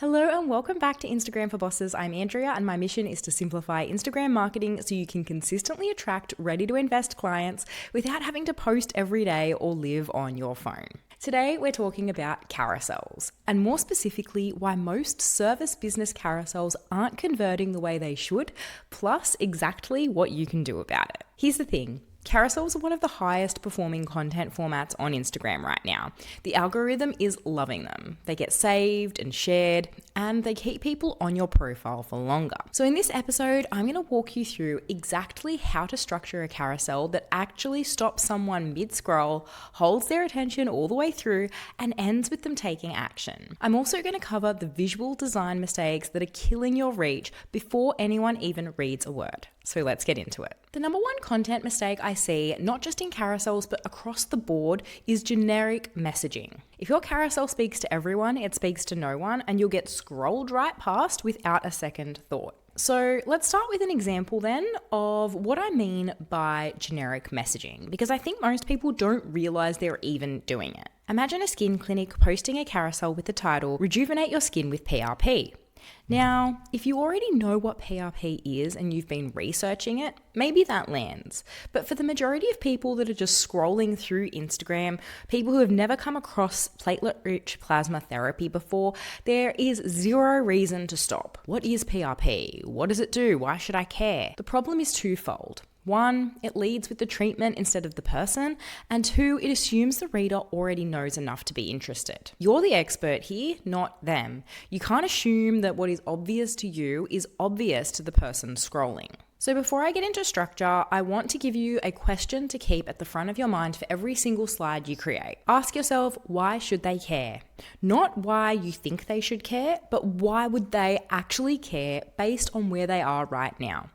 Hello and welcome back to Instagram for Bosses. I'm Andrea and my mission is to simplify Instagram marketing so you can consistently attract ready to invest clients without having to post every day or live on your phone. Today we're talking about carousels and more specifically why most service business carousels aren't converting the way they should, plus exactly what you can do about it. Here's the thing. Carousels are one of the highest performing content formats on Instagram right now. The algorithm is loving them. They get saved and shared, and they keep people on your profile for longer. So in this episode, I'm going to walk you through exactly how to structure a carousel that actually stops someone mid-scroll, holds their attention all the way through, and ends with them taking action. I'm also going to cover the visual design mistakes that are killing your reach before anyone even reads a word. So let's get into it. The number one content mistake I see, not just in carousels, but across the board, is generic messaging. If your carousel speaks to everyone, it speaks to no one, and you'll get scrolled right past without a second thought. So let's start with an example then of what I mean by generic messaging, because I think most people don't realize they're even doing it. Imagine a skin clinic posting a carousel with the title, "Rejuvenate your skin with PRP." Now, if you already know what PRP is and you've been researching it, maybe that lands. But for the majority of people that are just scrolling through Instagram, people who have never come across platelet-rich plasma therapy before, there is zero reason to stop. What is PRP? What does it do? Why should I care? The problem is twofold. One, it leads with the treatment instead of the person, and two, it assumes the reader already knows enough to be interested. You're the expert here, not them. You can't assume that what is obvious to you is obvious to the person scrolling. So before I get into structure, I want to give you a question to keep at the front of your mind for every single slide you create. Ask yourself, why should they care? Not why you think they should care, but why would they actually care based on where they are right now?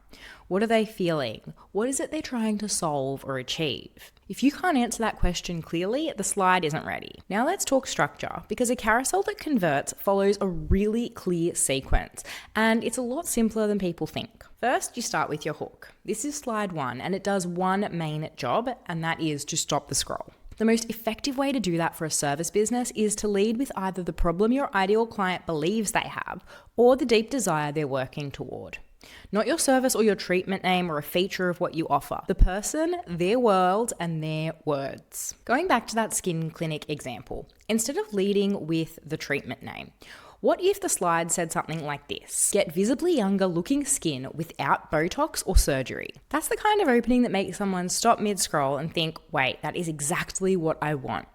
What are they feeling? What is it they're trying to solve or achieve? If you can't answer that question clearly, the slide isn't ready. Now let's talk structure, because a carousel that converts follows a really clear sequence, and it's a lot simpler than people think. First, you start with your hook. This is slide 1, and it does one main job, and that is to stop the scroll. The most effective way to do that for a service business is to lead with either the problem your ideal client believes they have or the deep desire they're working toward. Not your service or your treatment name or a feature of what you offer. The person, their world, and their words. Going back to that skin clinic example, instead of leading with the treatment name, what if the slide said something like this? Get visibly younger looking skin without Botox or surgery. That's the kind of opening that makes someone stop mid-scroll and think, wait, that is exactly what I want.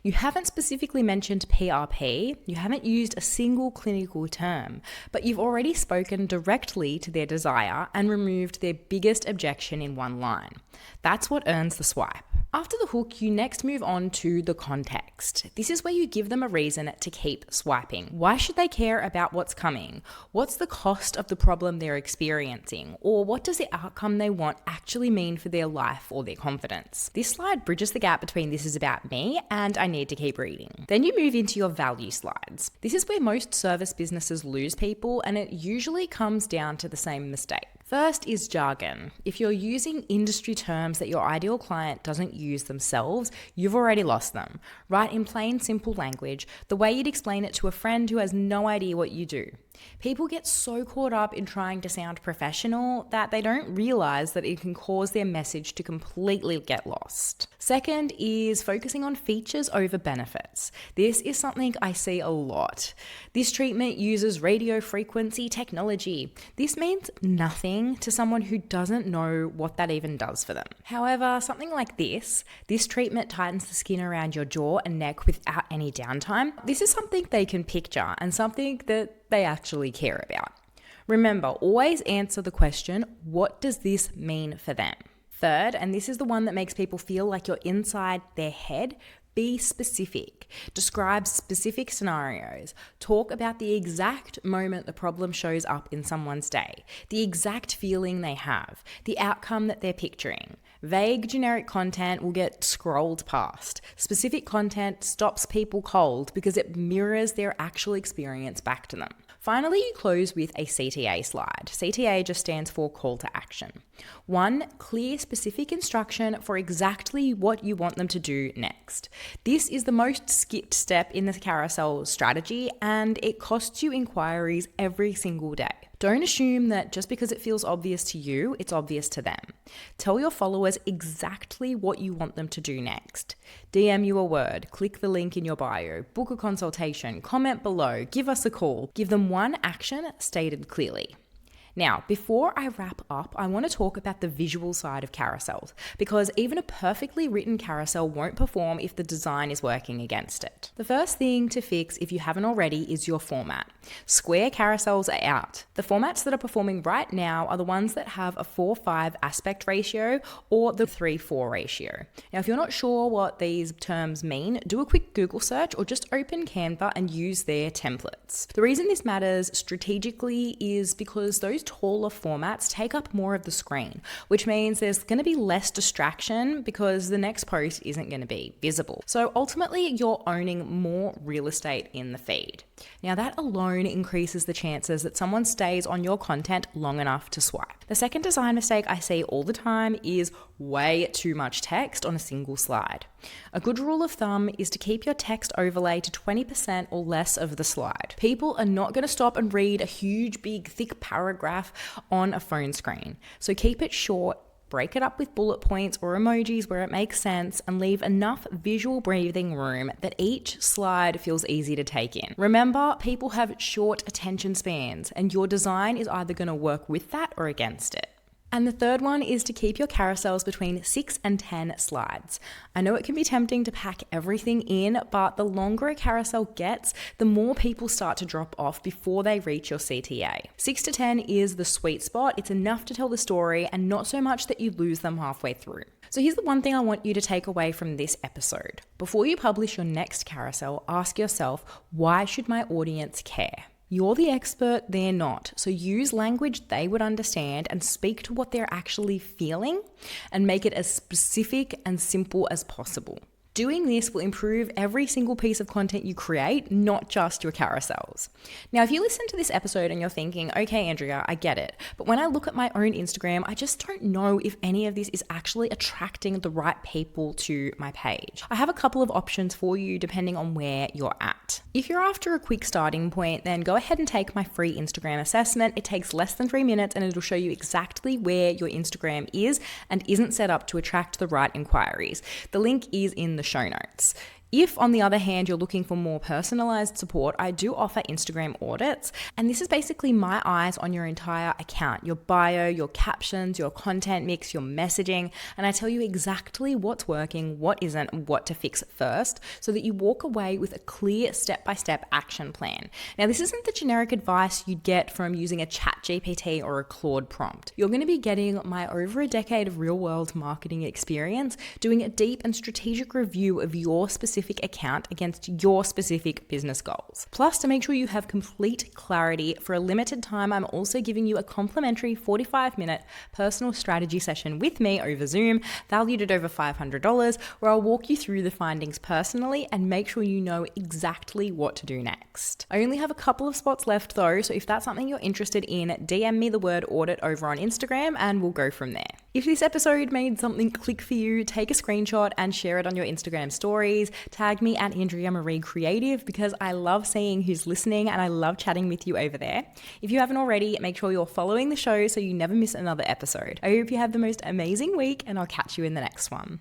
You haven't specifically mentioned PRP, you haven't used a single clinical term, but you've already spoken directly to their desire and removed their biggest objection in one line. That's what earns the swipe. After the hook, you next move on to the context. This is where you give them a reason to keep swiping. Why should they care about what's coming? What's the cost of the problem they're experiencing? Or what does the outcome they want actually mean for their life or their confidence? This slide bridges the gap between this is about me and I need to keep reading. Then you move into your value slides. This is where most service businesses lose people, and it usually comes down to the same mistake. First is jargon. If you're using industry terms that your ideal client doesn't use themselves, you've already lost them. Write in plain, simple language, the way you'd explain it to a friend who has no idea what you do. People get so caught up in trying to sound professional that they don't realize that it can cause their message to completely get lost. Second is focusing on features over benefits. This is something I see a lot. This treatment uses radio frequency technology. This means nothing to someone who doesn't know what that even does for them. However, something like this treatment tightens the skin around your jaw and neck without any downtime. This is something they can picture and something that they actually care about. Remember, always answer the question, what does this mean for them? Third, and this is the one that makes people feel like you're inside their head, be specific. Describe specific scenarios. Talk about the exact moment the problem shows up in someone's day, the exact feeling they have, the outcome that they're picturing. Vague generic content will get scrolled past. Specific content stops people cold because it mirrors their actual experience back to them. Finally, you close with a CTA slide. CTA just stands for call to action. One clear, specific instruction for exactly what you want them to do next. This is the most skipped step in the carousel strategy, and it costs you inquiries every single day. Don't assume that just because it feels obvious to you, it's obvious to them. Tell your followers exactly what you want them to do next. DM you a word, click the link in your bio, book a consultation, comment below, give us a call. Give them one action stated clearly. Now, before I wrap up, I want to talk about the visual side of carousels, because even a perfectly written carousel won't perform if the design is working against it. The first thing to fix, if you haven't already, is your format. Square carousels are out. The formats that are performing right now are the ones that have a 4:5 aspect ratio or the 3:4 ratio. Now, if you're not sure what these terms mean, do a quick Google search or just open Canva and use their templates. The reason this matters strategically is because those taller formats take up more of the screen, which means there's going to be less distraction because the next post isn't going to be visible. So ultimately, you're owning more real estate in the feed. Now, that alone increases the chances that someone stays on your content long enough to swipe. The second design mistake I see all the time is way too much text on a single slide. A good rule of thumb is to keep your text overlay to 20% or less of the slide. People are not going to stop and read a huge, big, thick paragraph on a phone screen. So keep it short. Break it up with bullet points or emojis where it makes sense, and leave enough visual breathing room that each slide feels easy to take in. Remember, people have short attention spans, and your design is either going to work with that or against it. And the third one is to keep your carousels between 6 and 10 slides. I know it can be tempting to pack everything in, but the longer a carousel gets, the more people start to drop off before they reach your CTA. 6 to 10 is the sweet spot. It's enough to tell the story and not so much that you lose them halfway through. So here's the one thing I want you to take away from this episode. Before you publish your next carousel, ask yourself, why should my audience care? You're the expert, they're not. So use language they would understand and speak to what they're actually feeling, and make it as specific and simple as possible. Doing this will improve every single piece of content you create, not just your carousels. Now, if you listen to this episode and you're thinking, okay, Andrea, I get it, but when I look at my own Instagram, I just don't know if any of this is actually attracting the right people to my page. I have a couple of options for you depending on where you're at. If you're after a quick starting point, then go ahead and take my free Instagram assessment. It takes less than 3 minutes and it'll show you exactly where your Instagram is and isn't set up to attract the right inquiries. The link is in the show notes. If, on the other hand, you're looking for more personalized support, I do offer Instagram audits. And this is basically my eyes on your entire account, your bio, your captions, your content mix, your messaging. And I tell you exactly what's working, what isn't, and what to fix first, so that you walk away with a clear step-by-step action plan. Now, this isn't the generic advice you'd get from using a ChatGPT or a Claude prompt. You're going to be getting my over a decade of real-world marketing experience, doing a deep and strategic review of your specific account against your specific business goals. Plus, to make sure you have complete clarity, for a limited time, I'm also giving you a complimentary 45-minute personal strategy session with me over Zoom, valued at over $500, where I'll walk you through the findings personally and make sure you know exactly what to do next. I only have a couple of spots left though, so if that's something you're interested in, DM me the word audit over on Instagram and we'll go from there. If this episode made something click for you, take a screenshot and share it on your Instagram stories. Tag me at Andrea Marie Creative, because I love seeing who's listening and I love chatting with you over there. If you haven't already, make sure you're following the show so you never miss another episode. I hope you have the most amazing week, and I'll catch you in the next one.